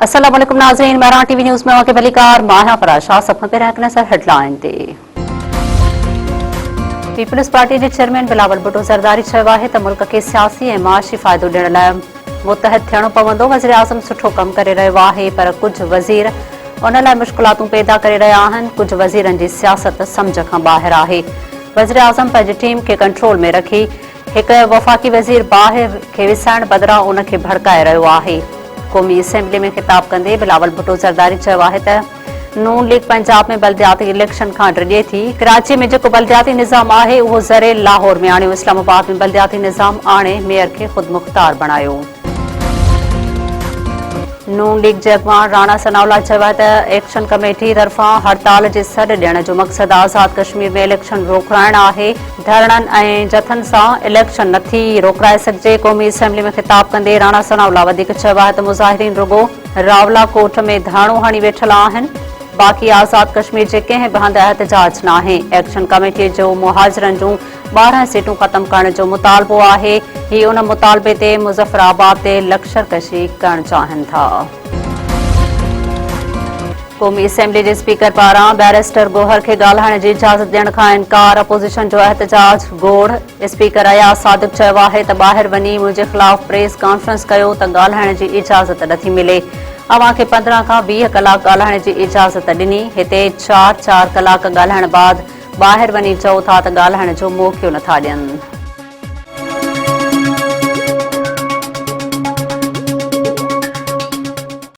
अस्सलाम वालेकुम नाज़रीन, मराठी टीवी न्यूज़ में आपके भलीकार माहिया फराशा सब पे रखने सर हेडलाइन ते पीपल्स पार्टी के चेयरमैन बिलावल भुट्टो ज़रदारी चयो आहे त मुल्क के सियासी ऐं माशी फ़ाइदो ॾियण लाइ मुतहद थियणो पवंदो। वज़ीर आज़म सुठो कमु करे रहियो आहे, पर कुझु वज़ीर उन लाइ मुश्किलातूं पैदा करे रहिया आहिनि। कुझु वज़ीरनि जी सियासत सम्झ खां ॿाहिरि आहे। वज़ीर आज़म पंहिंजी टीम खे कंट्रोल में रखी हिकु वफ़ाक़ी वज़ीर ॿाहिरि खे विसाइण बदिरां उन खे भड़काए रहियो आहे। क़ौमी असेंबली में ख़िताब कंदे बिलावल भुट्टो ज़रदारी चयो आहे त नून लीग पंजाब में बल्दियाती इलेक्शन खां डिॼे थी। कराची में जेको बल्दियाती निज़ाम आहे उहो ज़रे लाहौर में आणियो। इस्लामाबाद में बल्दियाती निज़ाम आणे मेयर खे ख़ुदमुख्तार बणायो। नून लीग जे अॻवान राणा सनाउल्ला चयो आहे त एक्शन कमेटी तरफ़ां हड़ताल जे सॾ ॾियण जो मक़सदु आज़ाद कश्मीर में इलेक्शन रोकराइण आहे। धरणनि ऐं जथनि सां इलेक्शन नथी रोकराए सघिजे। क़ौमी असेंबली में ख़िताब कंदे राणा सनाउल्ला वधीक चयो आहे त मुज़ाहिरीन रुॻो रावलाकोट में धारणो हणी वेठल आहिनि, बाक़ी आज़ाद कश्मीर जे कंहिं बि हंधि एहतजाज न आहे। एक्शन कमेटीअ जो मुहाजिरनि जूं 12 सीटूं ख़तमु करण जो मुतालबो आहे। ही उन मुतालबे ते मुज़फ़राबाद ते लश्करकशी करणु चाहिनि था। क़ौमी असेंबली जे स्पीकर पारां बैरिस्टर गोहर खे ॻाल्हाइण जी इजाज़त ॾियण खां इनकार। अपोज़िशन जो एहतजाज गोड़। स्पीकर अयाज़ सादिक चयो आहे त ॿाहिरि वञी मुंहिंजे ख़िलाफ़ प्रेस कॉन्फ्रेंस कयो त ॻाल्हाइण जी इजाज़त नथी मिले। अव्हां खे 15 खां 20 कलाक ॻाल्हाइण जी इजाज़त ॾिनी। हिते 4 कलाक ॻाल्हाइण बाद ॿाहिरि वञी चओ था त ॻाल्हाइण जो मौक़ो नथा ॾियनि।